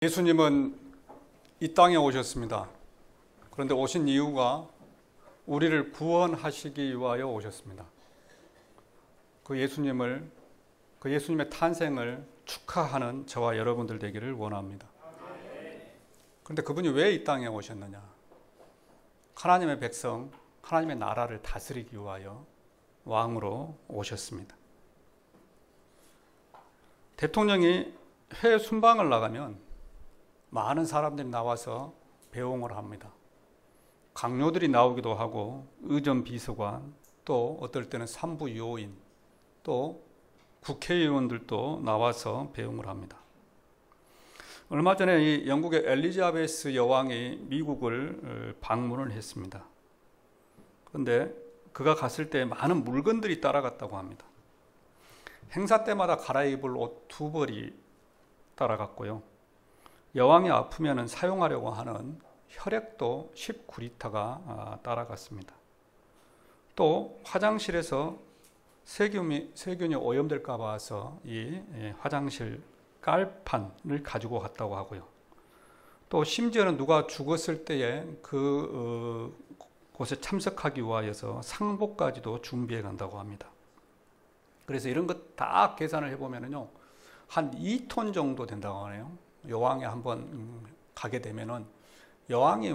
예수님은 이 땅에 오셨습니다. 그런데 오신 이유가 우리를 구원하시기 위하여 오셨습니다. 그 예수님의 탄생을 축하하는 저와 여러분들 되기를 원합니다. 그런데 그분이 왜 이 땅에 오셨느냐? 하나님의 백성, 하나님의 나라를 다스리기 위하여 왕으로 오셨습니다. 대통령이 해외 순방을 나가면 많은 사람들이 나와서 배웅을 합니다. 강요들이 나오기도 하고 의전 비서관, 또 어떨 때는 산부 요인, 또 국회의원들도 나와서 배웅을 합니다. 얼마 전에 이 영국의 엘리자베스 여왕이 미국을 방문을 했습니다. 그런데 그가 갔을 때 많은 물건들이 따라갔다고 합니다. 행사 때마다 갈아입을 옷 2벌이 따라갔고요. 여왕이 아프면 사용하려고 하는 혈액도 19리터가 따라갔습니다. 또 화장실에서 세균이 오염될까 봐서 이 화장실 깔판을 가지고 갔다고 하고요. 또 심지어는 누가 죽었을 때에 곳에 참석하기 위하여서 상복까지도 준비해 간다고 합니다. 그래서 이런 것 다 계산을 해보면요, 한 2톤 정도 된다고 하네요. 여왕이 한번 가게 되면은 여왕이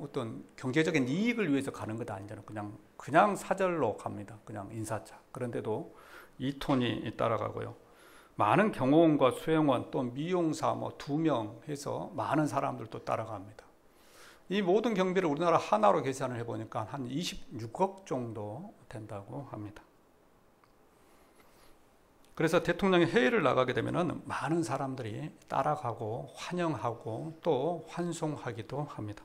어떤 경제적인 이익을 위해서 가는 것 아니잖아요. 그냥 사절로 갑니다. 그냥 인사차. 그런데도 2톤이 따라가고요. 많은 경호원과 수행원 또 미용사 2명 해서 많은 사람들도 따라갑니다. 이 모든 경비를 우리나라 하나로 계산을 해보니까 한 26억 정도 된다고 합니다. 그래서 대통령이 해외를 나가게 되면 많은 사람들이 따라가고 환영하고 또 환송하기도 합니다.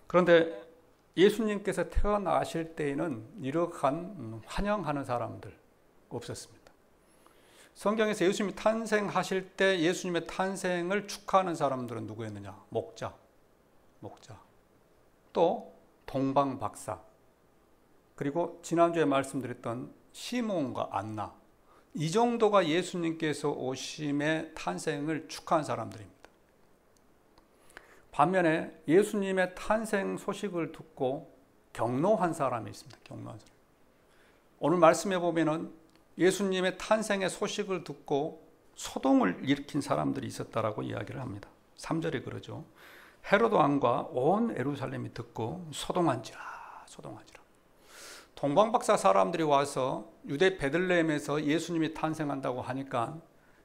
그런데 예수님께서 태어나실 때에는 이러한 환영하는 사람들 없었습니다. 성경에서 예수님이 탄생하실 때 예수님의 탄생을 축하하는 사람들은 누구였느냐? 목자. 또 동방박사. 그리고 지난주에 말씀드렸던 시몬과 안나. 이 정도가 예수님께서 오심의 탄생을 축하한 사람들입니다. 반면에 예수님의 탄생 소식을 듣고 경노한 사람이 있습니다. 경노한 사람. 오늘 말씀해 보면은 예수님의 탄생의 소식을 듣고 소동을 일으킨 사람들이 있었다라고 이야기를 합니다. 3절에 그러죠. 헤로드 왕과 온 예루살렘이 듣고 소동한지라. 동방박사 사람들이 와서 유대 베들레헴에서 예수님이 탄생한다고 하니까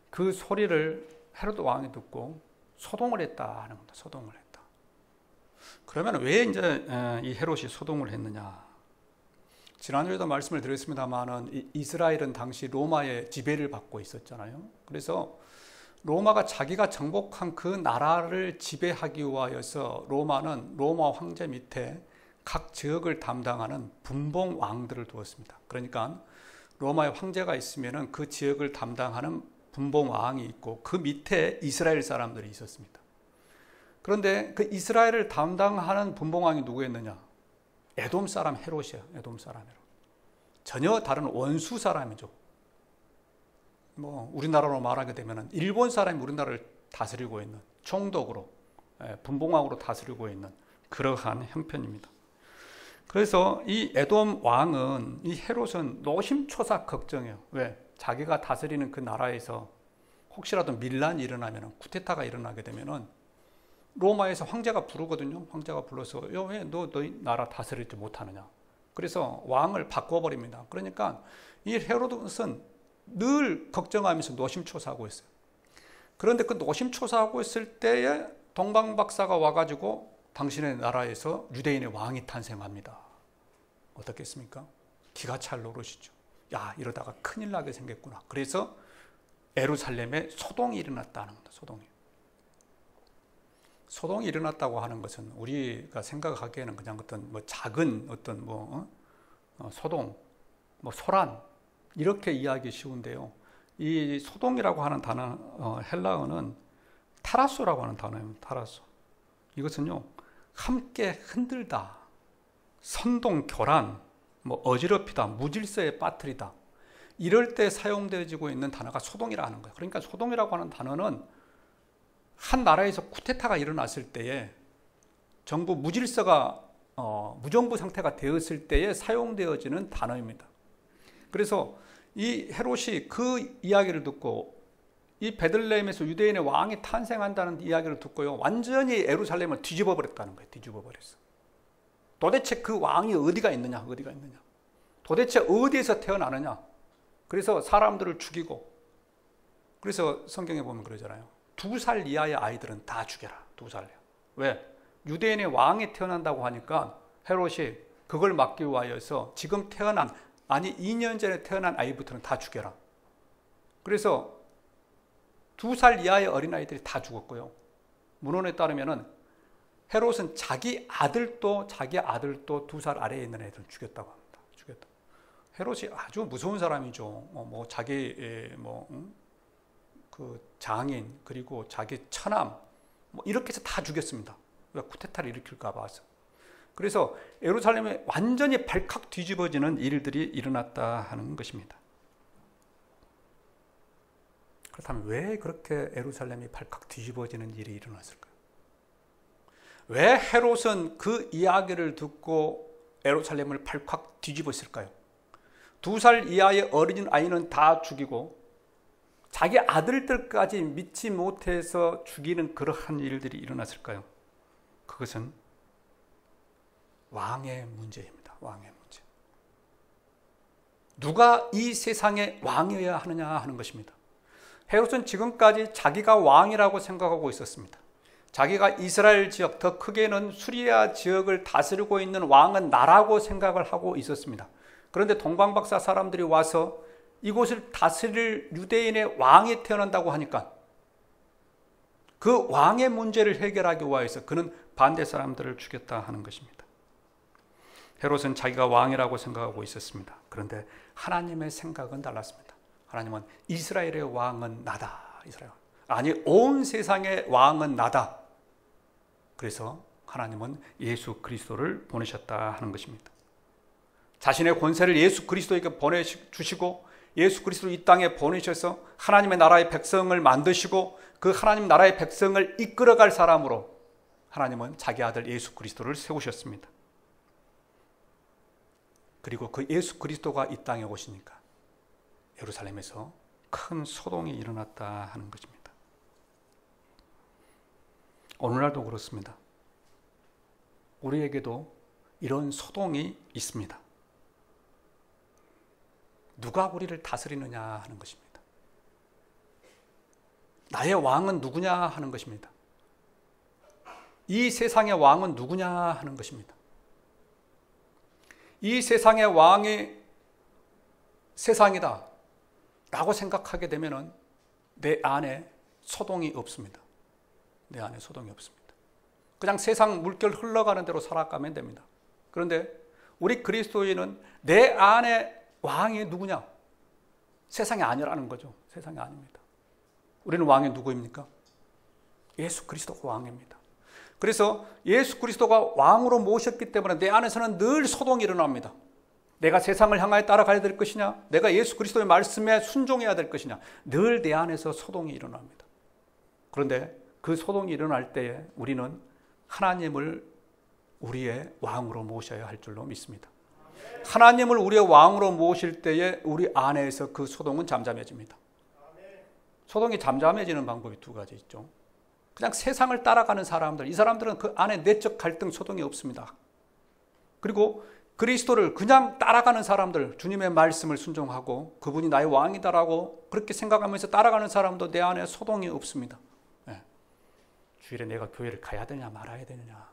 그 소리를 헤로드 왕이 듣고 소동을 했다 하는 겁니다. 소동을 했다. 그러면 왜 이제 이 헤롯이 소동을 했느냐? 지난주에도 말씀을 드렸습니다만은 이스라엘은 당시 로마의 지배를 받고 있었잖아요. 그래서 로마가 자기가 정복한 그 나라를 지배하기 위하여서 로마는 로마 황제 밑에 각 지역을 담당하는 분봉 왕들을 두었습니다. 그러니까 로마의 황제가 있으면 그 지역을 담당하는 분봉 왕이 있고 그 밑에 이스라엘 사람들이 있었습니다. 그런데 그 이스라엘을 담당하는 분봉 왕이 누구였느냐? 에돔 사람 헤롯이에요. 에돔 사람 헤롯. 전혀 다른 원수 사람이죠. 우리나라로 말하게 되면 일본 사람이 우리나라를 다스리고 있는 총독으로, 분봉왕으로 다스리고 있는 그러한 형편입니다. 그래서 이 에돔 왕은, 이 헤롯은 노심초사 걱정해요. 왜? 자기가 다스리는 그 나라에서 혹시라도 밀란이 일어나면, 쿠데타가 일어나게 되면은 로마에서 황제가 부르거든요. 황제가 불러서 왜 너희 나라 다스리지 못하느냐. 그래서 왕을 바꿔버립니다. 그러니까 이 헤롯은 늘 걱정하면서 노심초사하고 있어요. 그런데 그 노심초사하고 있을 때에 동방박사가 와가지고 당신의 나라에서 유대인의 왕이 탄생합니다. 어떻겠습니까? 기가 찰 노릇이죠. 야, 이러다가 큰일 나게 생겼구나. 그래서 예루살렘에 소동이 일어났다는 겁니다. 소동이 일어났다고 하는 것은 우리가 생각하기에는 그냥 어떤 작은 어떤 소동, 소란 이렇게 이해하기 쉬운데요. 이 소동이라고 하는 단어 헬라어는 타라소라고 하는 단어입니다. 타라소. 이것은요, 함께 흔들다, 선동, 교란, 어지럽히다, 무질서에 빠뜨리다, 이럴 때 사용되어지고 있는 단어가 소동이라는 거예요. 그러니까 소동이라고 하는 단어는 한 나라에서 쿠데타가 일어났을 때에 정부 무질서가 무정부 상태가 되었을 때에 사용되어지는 단어입니다. 그래서 이 헤롯이 그 이야기를 듣고 이 베들레헴에서 유대인의 왕이 탄생한다는 이야기를 듣고요, 완전히 예루살렘을 뒤집어 버렸다는 거예요. 뒤집어 버렸어. 도대체 그 왕이 어디가 있느냐, 어디가 있느냐, 도대체 어디에서 태어나느냐. 그래서 사람들을 죽이고, 그래서 성경에 보면 그러잖아요. 2살 이하의 아이들은 다 죽여라. 2살. 왜? 유대인의 왕이 태어난다고 하니까 헤롯이 그걸 막기 위하여서 지금 태어난, 아니 2년 전에 태어난 아이부터는 다 죽여라. 그래서 2살 이하의 어린아이들이 다 죽었고요. 문헌에 따르면은 헤롯은 자기 아들도 2살 아래에 있는 애들을 죽였다고 합니다. 죽였다. 헤롯이 아주 무서운 사람이죠. 그 장인, 그리고 자기 처남, 이렇게 해서 다 죽였습니다. 왜? 쿠데타를 일으킬까 봐서. 그래서 예루살렘에 완전히 발칵 뒤집어지는 일들이 일어났다 하는 것입니다. 그렇다면 왜 그렇게 예루살렘이 발칵 뒤집어지는 일이 일어났을까요? 왜 헤롯은 그 이야기를 듣고 예루살렘을 발칵 뒤집었을까요? 2살 이하의 어린 아이는 다 죽이고 자기 아들들까지 믿지 못해서 죽이는 그러한 일들이 일어났을까요? 그것은 왕의 문제입니다. 왕의 문제. 누가 이 세상의 왕이어야 하느냐 하는 것입니다. 헤롯은 지금까지 자기가 왕이라고 생각하고 있었습니다. 자기가 이스라엘 지역, 더 크게는 수리아 지역을 다스리고 있는 왕은 나라고 생각을 하고 있었습니다. 그런데 동방박사 사람들이 와서 이곳을 다스릴 유대인의 왕이 태어난다고 하니까 그 왕의 문제를 해결하기 위해서 그는 반대 사람들을 죽였다 하는 것입니다. 헤롯은 자기가 왕이라고 생각하고 있었습니다. 그런데 하나님의 생각은 달랐습니다. 하나님은 이스라엘의 왕은 나다. 아니, 온 세상의 왕은 나다. 그래서 하나님은 예수 그리스도를 보내셨다 하는 것입니다. 자신의 권세를 예수 그리스도에게 보내주시고 예수 그리스도를 이 땅에 보내셔서 하나님의 나라의 백성을 만드시고 그 하나님 나라의 백성을 이끌어갈 사람으로 하나님은 자기 아들 예수 그리스도를 세우셨습니다. 그리고 그 예수 그리스도가 이 땅에 오시니까 예루살렘에서 큰 소동이 일어났다 하는 것입니다. 오늘날도 그렇습니다. 우리에게도 이런 소동이 있습니다. 누가 우리를 다스리느냐 하는 것입니다. 나의 왕은 누구냐 하는 것입니다. 이 세상의 왕은 누구냐 하는 것입니다. 이 세상의 왕이 세상이다 라고 생각하게 되면 내 안에 소동이 없습니다. 내 안에 소동이 없습니다. 그냥 세상 물결 흘러가는 대로 살아가면 됩니다. 그런데 우리 그리스도인은 내 안에 왕이 누구냐? 세상이 아니라는 거죠. 세상이 아닙니다. 우리는 왕이 누구입니까? 예수 그리스도가 왕입니다. 그래서 예수 그리스도가 왕으로 모셨기 때문에 내 안에서는 늘 소동이 일어납니다. 내가 세상을 향하여 따라가야 될 것이냐? 내가 예수 그리스도의 말씀에 순종해야 될 것이냐? 늘 내 안에서 소동이 일어납니다. 그런데 그 소동이 일어날 때에 우리는 하나님을 우리의 왕으로 모셔야 할 줄로 믿습니다. 하나님을 우리의 왕으로 모실 때에 우리 안에서 그 소동은 잠잠해집니다. 소동이 잠잠해지는 방법이 두 가지 있죠. 그냥 세상을 따라가는 사람들, 이 사람들은 그 안에 내적 갈등, 소동이 없습니다. 그리고 그리스도를 그냥 따라가는 사람들, 주님의 말씀을 순종하고 그분이 나의 왕이다라고 그렇게 생각하면서 따라가는 사람도 내 안에 소동이 없습니다. 네. 주일에 내가 교회를 가야 되냐 말아야 되느냐,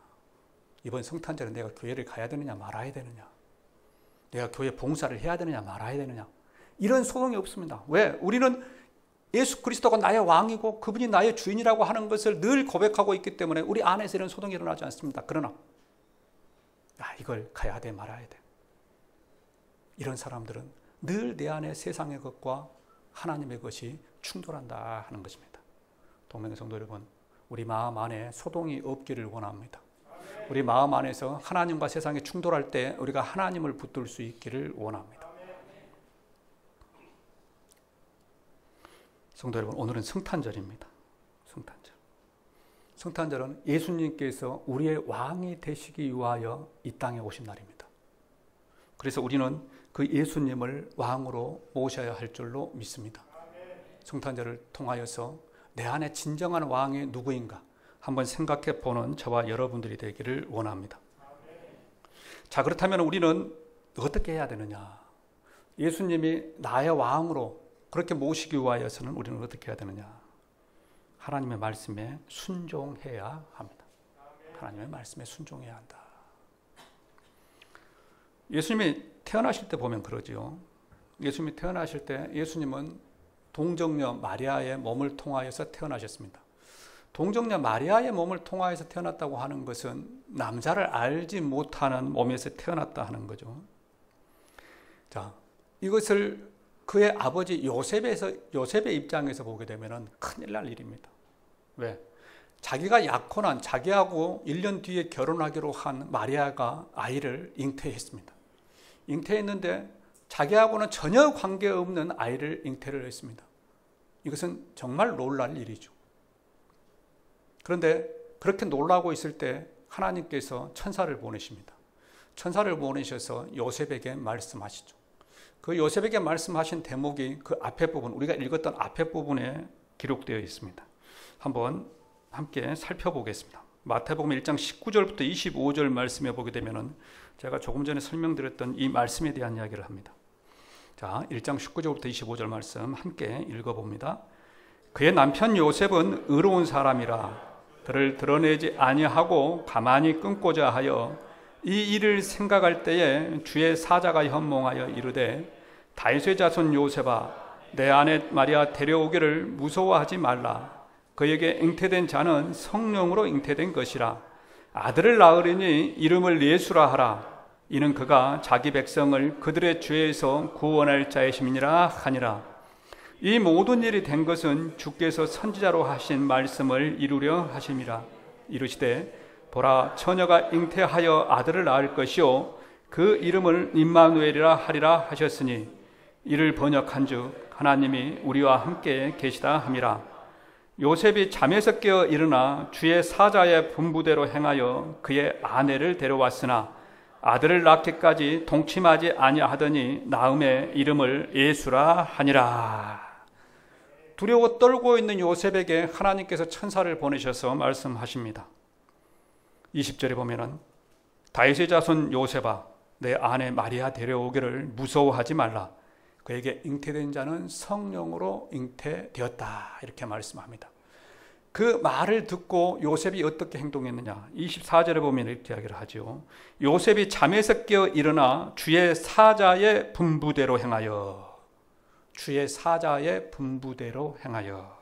이번 성탄절에 내가 교회를 가야 되느냐 말아야 되느냐, 내가 교회 봉사를 해야 되느냐 말아야 되느냐, 이런 소동이 없습니다. 왜? 우리는 예수 그리스도가 나의 왕이고 그분이 나의 주인이라고 하는 것을 늘 고백하고 있기 때문에 우리 안에서 이런 소동이 일어나지 않습니다. 그러나 이걸 가야 돼 말아야 돼, 이런 사람들은 늘 내 안에 세상의 것과 하나님의 것이 충돌한다 하는 것입니다. 동명의 성도 여러분, 우리 마음 안에 소동이 없기를 원합니다. 우리 마음 안에서 하나님과 세상이 충돌할 때 우리가 하나님을 붙들 수 있기를 원합니다. 성도 여러분, 오늘은 성탄절입니다. 성탄절. 성탄절은 예수님께서 우리의 왕이 되시기 위하여 이 땅에 오신 날입니다. 그래서 우리는 그 예수님을 왕으로 모셔야 할 줄로 믿습니다. 성탄절을 통하여서 내 안에 진정한 왕이 누구인가 한번 생각해 보는 저와 여러분들이 되기를 원합니다. 자, 그렇다면 우리는 어떻게 해야 되느냐? 예수님이 나의 왕으로 그렇게 모시기 위하여서는 우리는 어떻게 해야 되느냐? 하나님의 말씀에 순종해야 합니다. 하나님의 말씀에 순종해야 한다. 예수님이 태어나실 때 보면 그러죠. 예수님이 태어나실 때 예수님은 동정녀 마리아의 몸을 통하여서 태어나셨습니다. 동정녀 마리아의 몸을 통하여서 태어났다고 하는 것은 남자를 알지 못하는 몸에서 태어났다 하는 거죠. 자, 이것을 그의 아버지 요셉의 입장에서 보게 되면 큰일 날 일입니다. 왜? 자기가 약혼한, 자기하고 1년 뒤에 결혼하기로 한 마리아가 아이를 잉태했습니다. 잉태했는데 자기하고는 전혀 관계없는 아이를 잉태를 했습니다. 이것은 정말 놀랄 일이죠. 그런데 그렇게 놀라고 있을 때 하나님께서 천사를 보내십니다. 천사를 보내셔서 요셉에게 말씀하시죠. 그 요셉에게 말씀하신 대목이 그 앞에 부분, 우리가 읽었던 앞에 부분에 기록되어 있습니다. 한번 함께 살펴보겠습니다. 마태복음 1장 19절부터 25절 말씀에 보게 되면은 제가 조금 전에 설명드렸던 이 말씀에 대한 이야기를 합니다. 자, 1장 19절부터 25절 말씀 함께 읽어봅니다. 그의 남편 요셉은 의로운 사람이라 그를 드러내지 아니하고 가만히 끊고자 하여 이 일을 생각할 때에 주의 사자가 현몽하여 이르되 다윗의 자손 요셉아 내 아내 마리아 데려오기를 무서워하지 말라. 그에게 잉태된 자는 성령으로 잉태된 것이라. 아들을 낳으리니 이름을 예수라 하라. 이는 그가 자기 백성을 그들의 죄에서 구원할 자이심이니라 하니라. 이 모든 일이 된 것은 주께서 선지자로 하신 말씀을 이루려 하심이라. 이르시되 보라 처녀가 잉태하여 아들을 낳을 것이요 그 이름을 임마누엘이라 하리라 하셨으니 이를 번역한즉 하나님이 우리와 함께 계시다 함이라. 요셉이 잠에서 깨어 일어나 주의 사자의 분부대로 행하여 그의 아내를 데려왔으나 아들을 낳기까지 동침하지 아니하더니 낳음에 이름을 예수라 하니라. 두려워 떨고 있는 요셉에게 하나님께서 천사를 보내셔서 말씀하십니다. 20절에 보면은 다윗의 자손 요셉아 내 아내 마리아 데려오기를 무서워하지 말라. 그에게 잉태된 자는 성령으로 잉태되었다. 이렇게 말씀합니다. 그 말을 듣고 요셉이 어떻게 행동했느냐. 24절에 보면 이렇게 이야기를 하죠. 요셉이 잠에서 깨어 일어나 주의 사자의 분부대로 행하여. 주의 사자의 분부대로 행하여.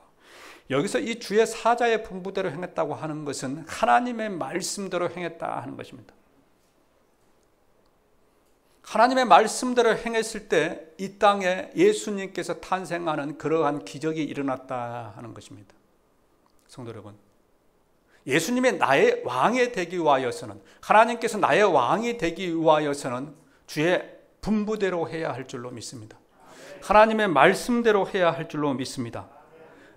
여기서 이 주의 사자의 분부대로 행했다고 하는 것은 하나님의 말씀대로 행했다 하는 것입니다. 하나님의 말씀대로 행했을 때 이 땅에 예수님께서 탄생하는 그러한 기적이 일어났다 하는 것입니다. 성도 여러분, 예수님의 나의 왕이 되기 위하여서는, 하나님께서 나의 왕이 되기 위하여서는 주의 분부대로 해야 할 줄로 믿습니다. 하나님의 말씀대로 해야 할 줄로 믿습니다.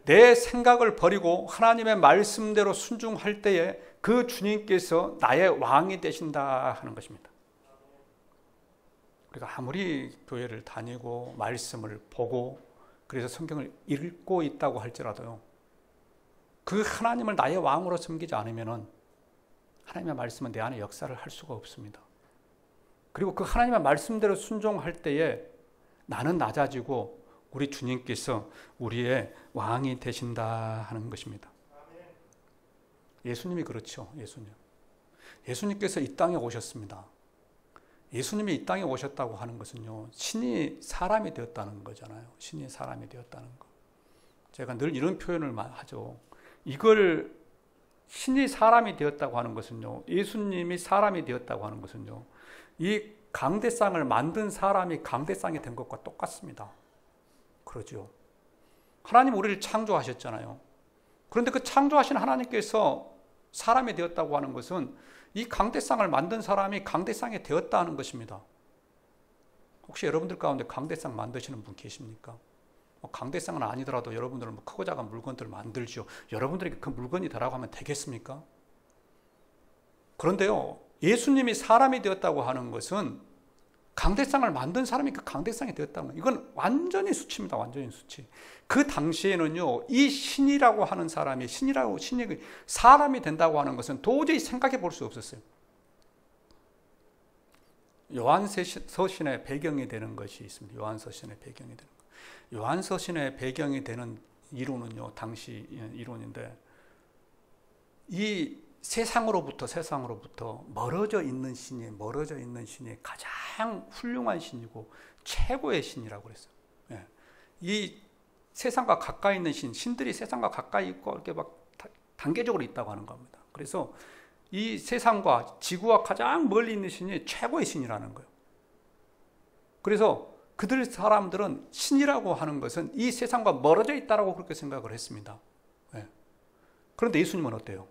내 생각을 버리고 하나님의 말씀대로 순종할 때에 그 주님께서 나의 왕이 되신다 하는 것입니다. 우리가 아무리 교회를 다니고 말씀을 보고 그래서 성경을 읽고 있다고 할지라도요, 그 하나님을 나의 왕으로 섬기지 않으면 하나님의 말씀은 내 안에 역사를 할 수가 없습니다. 그리고 그 하나님의 말씀대로 순종할 때에 나는 낮아지고 우리 주님께서 우리의 왕이 되신다 하는 것입니다. 예수님이 그렇죠. 예수님께서 이 땅에 오셨습니다. 예수님이 이 땅에 오셨다고 하는 것은요, 신이 사람이 되었다는 거잖아요. 신이 사람이 되었다는 거. 제가 늘 이런 표현을 하죠. 이걸 신이 사람이 되었다고 하는 것은요, 예수님이 사람이 되었다고 하는 것은요, 이 강대상을 만든 사람이 강대상이 된 것과 똑같습니다. 그러죠. 하나님 우리를 창조하셨잖아요. 그런데 그 창조하신 하나님께서 사람이 되었다고 하는 것은 이 강대상을 만든 사람이 강대상이 되었다는 것입니다. 혹시 여러분들 가운데 강대상 만드시는 분 계십니까? 강대상은 아니더라도 여러분들은 뭐 크고 작은 물건들을 만들죠. 여러분들에게 그 물건이 되라고 하면 되겠습니까? 그런데요, 예수님이 사람이 되었다고 하는 것은 강대상을 만든 사람이 그 강대상이 되었다는 거예요. 이건 완전히 수치입니다. 완전히 수치. 그 당시에는요, 이 신이라고 하는 사람이, 신이 사람이 된다고 하는 것은 도저히 생각해 볼 수 없었어요. 요한서신의 배경이 되는 것이 있습니다. 요한서신의 배경이 되는 것. 요한서신의 배경이 되는 이론은요, 당시 이론인데, 이 세상으로부터 멀어져 있는 신이 가장 훌륭한 신이고 최고의 신이라고 그랬어요. 예. 이 세상과 가까이 있는 신들이 세상과 가까이 있고 이렇게 막 단계적으로 있다고 하는 겁니다. 그래서 이 세상과 지구와 가장 멀리 있는 신이 최고의 신이라는 거예요. 그래서 그들 사람들은 신이라고 하는 것은 이 세상과 멀어져 있다라고 그렇게 생각을 했습니다. 예. 그런데 예수님은 어때요?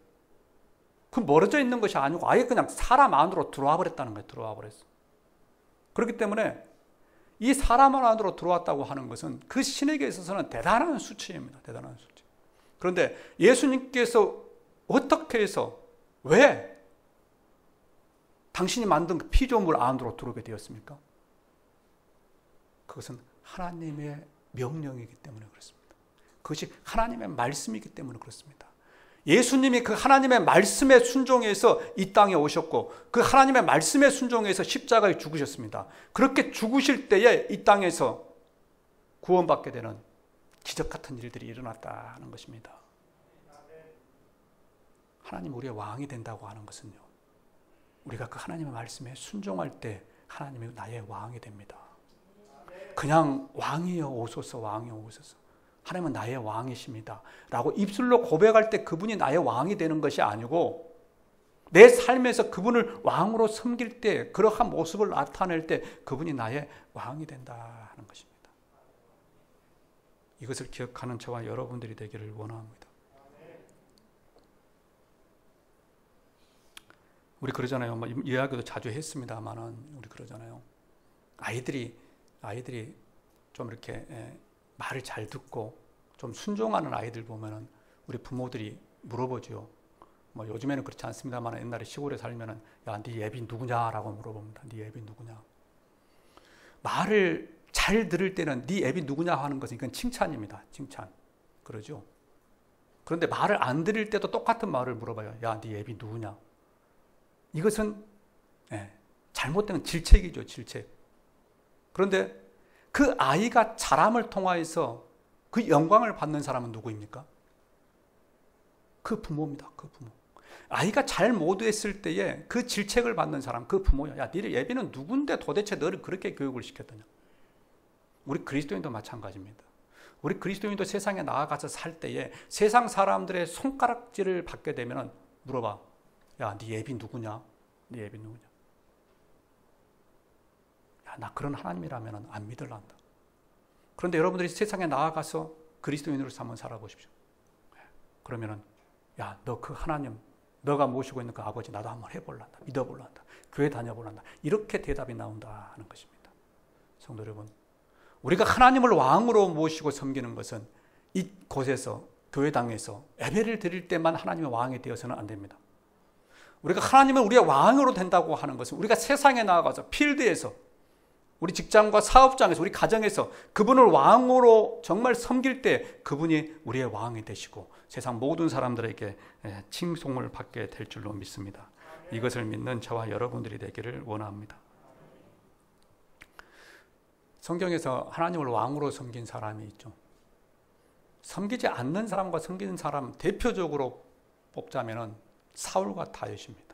그 멀어져 있는 것이 아니고 아예 그냥 사람 안으로 들어와 버렸다는 거예요. 들어와 버렸어. 그렇기 때문에 이 사람 안으로 들어왔다고 하는 것은 그 신에게 있어서는 대단한 수치입니다. 대단한 수치. 그런데 예수님께서 어떻게 해서 왜 당신이 만든 그 피조물 안으로 들어오게 되었습니까? 그것은 하나님의 명령이기 때문에 그렇습니다. 그것이 하나님의 말씀이기 때문에 그렇습니다. 예수님이 그 하나님의 말씀에 순종해서 이 땅에 오셨고 그 하나님의 말씀에 순종해서 십자가에 죽으셨습니다. 그렇게 죽으실 때에 이 땅에서 구원받게 되는 기적 같은 일들이 일어났다는 것입니다. 하나님 우리의 왕이 된다고 하는 것은요, 우리가 그 하나님의 말씀에 순종할 때 하나님이 나의 왕이 됩니다. 그냥 왕이여 오소서, 왕이여 오소서, 하나님은 나의 왕이십니다 라고 입술로 고백할 때 그분이 나의 왕이 되는 것이 아니고 내 삶에서 그분을 왕으로 섬길 때, 그러한 모습을 나타낼 때 그분이 나의 왕이 된다는 것입니다. 이것을 기억하는 저와 여러분들이 되기를 원합니다. 우리 그러잖아요. 뭐 이야기도 자주 했습니다만은 우리 그러잖아요. 아이들이 좀 이렇게 말을 잘 듣고 좀 순종하는 아이들 보면은 우리 부모들이 물어보죠. 뭐 요즘에는 그렇지 않습니다만 옛날에 시골에 살면은 야, 네 애비 누구냐라고 물어봅니다. 네 애비 누구냐? 말을 잘 들을 때는 네 애비 누구냐 하는 것은 이건 칭찬입니다. 칭찬. 그러죠. 그런데 말을 안 들을 때도 똑같은 말을 물어봐요. 야, 네 애비 누구냐? 이것은 잘못된 질책이죠. 질책. 그런데 그 아이가 자람을 통하여서 그 영광을 받는 사람은 누구입니까? 그 부모입니다. 그 부모. 아이가 잘 못했을 때에 그 질책을 받는 사람, 그 부모야. 야, 너희 애비는 누군데 도대체 너를 그렇게 교육을 시켰더냐? 우리 그리스도인도 마찬가지입니다. 우리 그리스도인도 세상에 나아가서 살 때에 세상 사람들의 손가락질을 받게 되면 물어봐. 야, 네 애비 누구냐? 네 애비 누구냐? 야, 나 그런 하나님이라면 안 믿을란다. 그런데 여러분들이 세상에 나아가서 그리스도인으로 한번 살아보십시오. 그러면은 야, 너 그 하나님, 너가 모시고 있는 그 아버지 나도 한번 해볼란다. 믿어볼란다. 교회 다녀볼란다. 이렇게 대답이 나온다는 것입니다. 성도 여러분, 우리가 하나님을 왕으로 모시고 섬기는 것은 이곳에서, 교회당에서 예배를 드릴 때만 하나님의 왕이 되어서는 안 됩니다. 우리가 하나님을 우리의 왕으로 된다고 하는 것은 우리가 세상에 나아가서 필드에서, 우리 직장과 사업장에서, 우리 가정에서 그분을 왕으로 정말 섬길 때 그분이 우리의 왕이 되시고 세상 모든 사람들에게 칭송을 받게 될 줄로 믿습니다. 이것을 믿는 저와 여러분들이 되기를 원합니다. 성경에서 하나님을 왕으로 섬긴 사람이 있죠. 섬기지 않는 사람과 섬기는 사람 대표적으로 뽑자면 사울과 다윗입니다.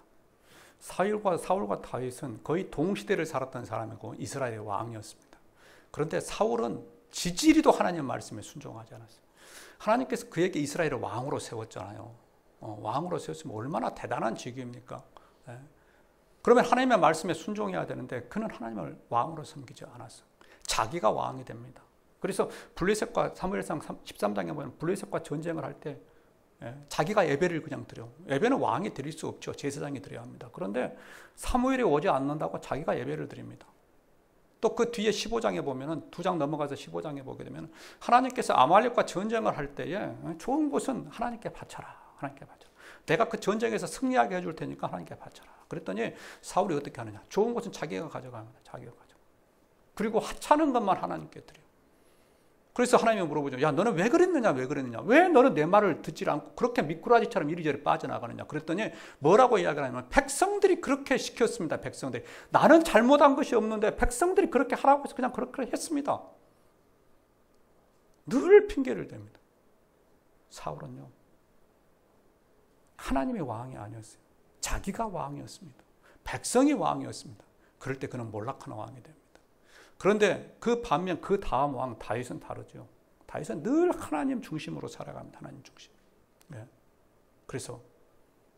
사울과 다윗은 거의 동시대를 살았던 사람이고 이스라엘의 왕이었습니다. 그런데 사울은 지지리도 하나님의 말씀에 순종하지 않았어요. 하나님께서 그에게 이스라엘을 왕으로 세웠잖아요. 왕으로 세웠으면 얼마나 대단한 직위입니까? 그러면 하나님의 말씀에 순종해야 되는데 그는 하나님을 왕으로 섬기지 않았어요. 자기가 왕이 됩니다. 그래서 블레셋과 사무엘상 13장에 보면 블레셋과 전쟁을 할 때 자기가 예배를 그냥 드려. 예배는 왕이 드릴 수 없죠. 제사장이 드려야 합니다. 그런데 사무엘이 오지 않는다고 자기가 예배를 드립니다. 또 그 뒤에 15장에 보면은 2장 넘어가서 15장에 보게 되면 하나님께서 아말렉과 전쟁을 할 때에 좋은 것은 하나님께 바쳐라. 하나님께 바쳐라. 내가 그 전쟁에서 승리하게 해줄 테니까 하나님께 바쳐라. 그랬더니 사울이 어떻게 하느냐. 좋은 것은 자기가 가져갑니다. 자기가 가져. 그리고 하찮은 것만 하나님께 드려. 그래서 하나님이 물어보죠. 야, 너는 왜 그랬느냐? 왜 그랬느냐? 왜 너는 내 말을 듣지 않고 그렇게 미꾸라지처럼 이리저리 빠져나가느냐? 그랬더니 뭐라고 이야기를 하냐면 백성들이 그렇게 시켰습니다. 백성들이. 나는 잘못한 것이 없는데 백성들이 그렇게 하라고 해서 그냥 그렇게 했습니다. 늘 핑계를 댑니다. 사울은요. 하나님의 왕이 아니었어요. 자기가 왕이었습니다. 백성이 왕이었습니다. 그럴 때 그는 몰락하는 왕이 됩니다. 그런데 그 반면 그 다음 왕 다윗은 다르죠. 다윗은 늘 하나님 중심으로 살아갑니다. 하나님 중심. 네. 그래서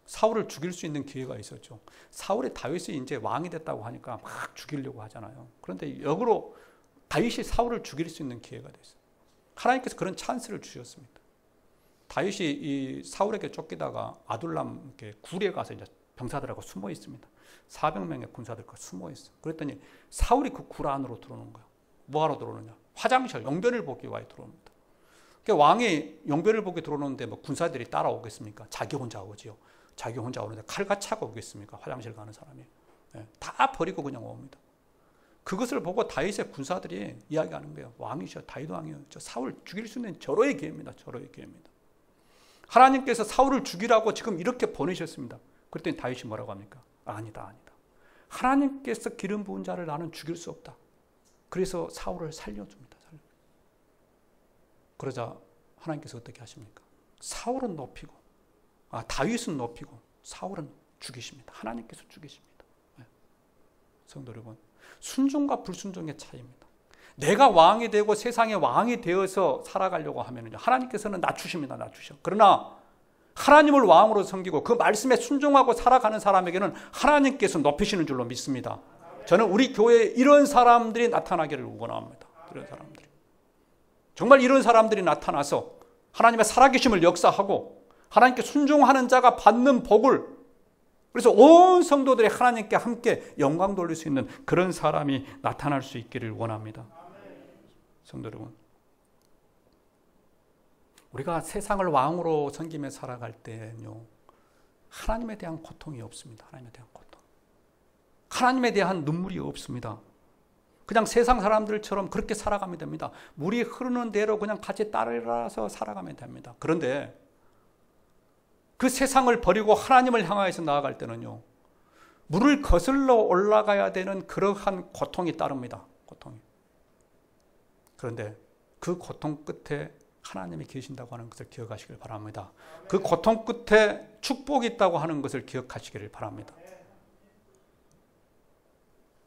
사울을 죽일 수 있는 기회가 있었죠. 사울이 다윗이 이제 왕이 됐다고 하니까 막 죽이려고 하잖아요. 그런데 역으로 다윗이 사울을 죽일 수 있는 기회가 됐어요. 하나님께서 그런 찬스를 주셨습니다. 다윗이 이 사울에게 쫓기다가 아둘람 굴에 가서 이제 병사들하고 숨어 있습니다. 400명의 군사들과 숨어 있어. 그랬더니 사울이 그 굴 안으로 들어오는 거예요. 뭐하러 들어오느냐? 화장실, 용변을 보기 위해 들어옵니다. 그러니까 왕이 용변을 보기 들어오는데 뭐 군사들이 따라오겠습니까? 자기 혼자 오지요. 자기 혼자 오는데 칼같이 차고 오겠습니까? 화장실 가는 사람이. 네, 다 버리고 그냥 옵니다. 그것을 보고 다윗의 군사들이 이야기하는 거예요. 왕이죠. 다윗 왕이요. 저 사울 죽일 수 있는 절호의 기회입니다. 절호의 기회입니다. 하나님께서 사울을 죽이라고 지금 이렇게 보내셨습니다. 그랬더니 다윗이 뭐라고 합니까? 아니다, 아니다. 하나님께서 기름 부은 자를 나는 죽일 수 없다. 그래서 사울을 살려줍니다. 그러자 하나님께서 어떻게 하십니까? 사울은 높이고, 다윗은 높이고, 사울은 죽이십니다. 하나님께서 죽이십니다. 네. 성도 여러분, 순종과 불순종의 차이입니다. 내가 왕이 되고 세상의 왕이 되어서 살아가려고 하면요, 하나님께서는 낮추십니다. 낮추셔. 그러나 하나님을 왕으로 섬기고 그 말씀에 순종하고 살아가는 사람에게는 하나님께서 높이시는 줄로 믿습니다. 저는 우리 교회에 이런 사람들이 나타나기를 원합니다. 이런 사람들이. 정말 이런 사람들이 나타나서 하나님의 살아계심을 역사하고 하나님께 순종하는 자가 받는 복을, 그래서 온 성도들이 하나님께 함께 영광 돌릴 수 있는 그런 사람이 나타날 수 있기를 원합니다. 성도 여러분, 우리가 세상을 왕으로 섬기며 살아갈 때는요, 하나님에 대한 고통이 없습니다. 하나님에 대한 고통. 하나님에 대한 눈물이 없습니다. 그냥 세상 사람들처럼 그렇게 살아가면 됩니다. 물이 흐르는 대로 그냥 같이 따라서 살아가면 됩니다. 그런데 그 세상을 버리고 하나님을 향하여서 나아갈 때는요, 물을 거슬러 올라가야 되는 그러한 고통이 따릅니다. 고통이. 그런데 그 고통 끝에 하나님이 계신다고 하는 것을 기억하시길 바랍니다. 그 고통 끝에 축복이 있다고 하는 것을 기억하시기를 바랍니다.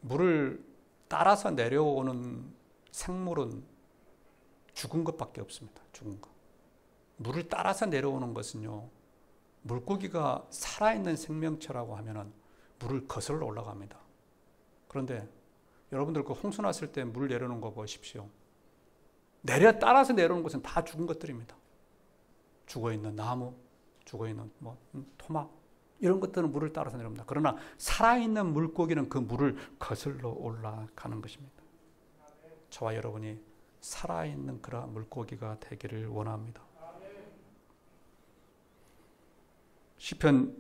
물을 따라서 내려오는 생물은 죽은 것밖에 없습니다. 죽은 것. 물을 따라서 내려오는 것은요, 물고기가 살아있는 생명체라고 하면은 물을 거슬러 올라갑니다. 그런데 여러분들 그 홍수 났을 때 물 내려오는 거 보십시오. 따라서 내려오는 것은 다 죽은 것들입니다. 죽어있는 나무, 죽어있는 토막, 이런 것들은 물을 따라서 내려옵니다. 그러나 살아있는 물고기는 그 물을 거슬러 올라가는 것입니다. 저와 여러분이 살아있는 그러한 물고기가 되기를 원합니다. 시편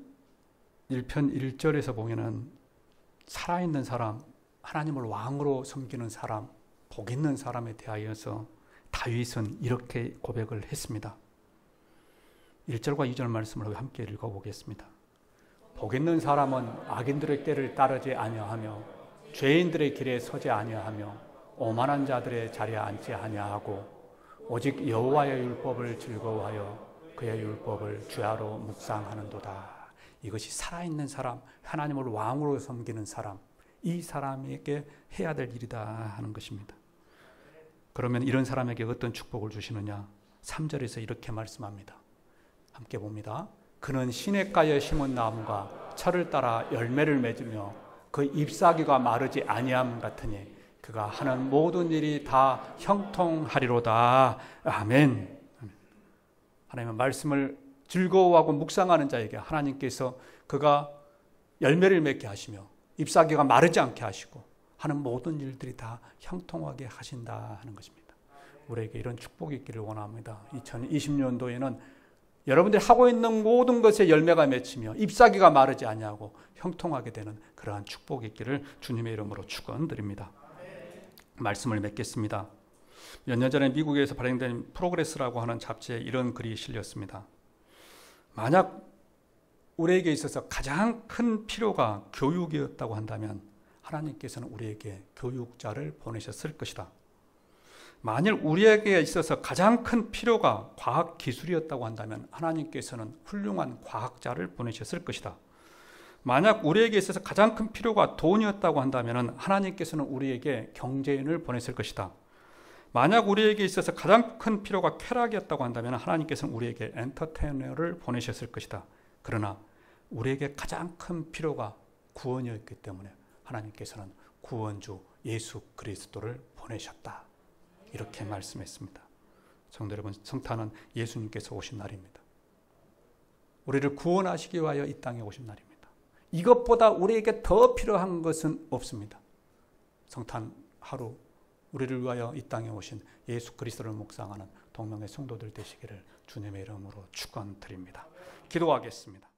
1편 1절에서 보면은 살아있는 사람, 하나님을 왕으로 섬기는 사람, 복 있는 사람에 대하여서 다윗은 이렇게 고백을 했습니다. 1절과 2절 말씀을 함께 읽어보겠습니다. 복 있는 사람은 악인들의 꾀를 따르지 아니하며 죄인들의 길에 서지 아니하며 오만한 자들의 자리에 앉지 아니하고 오직 여호와의 율법을 즐거워하여 그의 율법을 주야로 묵상하는도다. 이것이 살아있는 사람, 하나님을 왕으로 섬기는 사람, 이 사람에게 해야 될 일이다 하는 것입니다. 그러면 이런 사람에게 어떤 축복을 주시느냐? 3절에서 이렇게 말씀합니다. 함께 봅니다. 그는 시냇가에 심은 나무가 철을 따라 열매를 맺으며 그 잎사귀가 마르지 아니함 같으니 그가 하는 모든 일이 다 형통하리로다. 아멘. 하나님의 말씀을 즐거워하고 묵상하는 자에게 하나님께서 그가 열매를 맺게 하시며 잎사귀가 마르지 않게 하시고 하는 모든 일들이 다 형통하게 하신다 하는 것입니다. 우리에게 이런 축복이 있기를 원합니다. 2020년도에는 여러분들이 하고 있는 모든 것에 열매가 맺히며 잎사귀가 마르지 아니하고 형통하게 되는 그러한 축복이 있기를 주님의 이름으로 축원드립니다. 말씀을 맺겠습니다. 몇 년 전에 미국에서 발행된 프로그레스라고 하는 잡지에 이런 글이 실렸습니다. 만약 우리에게 있어서 가장 큰 필요가 교육이었다고 한다면 하나님께서는 우리에게 교육자를 보내셨을 것이다. 만일 우리에게 있어서 가장 큰 필요가 과학기술이었다고 한다면 하나님께서는 훌륭한 과학자를 보내셨을 것이다. 만약 우리에게 있어서 가장 큰 필요가 돈이었다고 한다면 하나님께서는 우리에게 경제인을 보냈을 것이다. 만약 우리에게 있어서 가장 큰 필요가 쾌락이었다고 한다면 하나님께서는 우리에게 엔터테이너를 보내셨을 것이다. 그러나 우리에게 가장 큰 필요가 구원이었기 때문에 하나님께서는 구원주 예수 그리스도를 보내셨다. 이렇게 말씀했습니다. 성도 여러분, 성탄은 예수님께서 오신 날입니다. 우리를 구원하시기 위하여 이 땅에 오신 날입니다. 이것보다 우리에게 더 필요한 것은 없습니다. 성탄 하루 우리를 위하여 이 땅에 오신 예수 그리스도를 묵상하는 동명의 성도들 되시기를 주님의 이름으로 축원드립니다. 기도하겠습니다.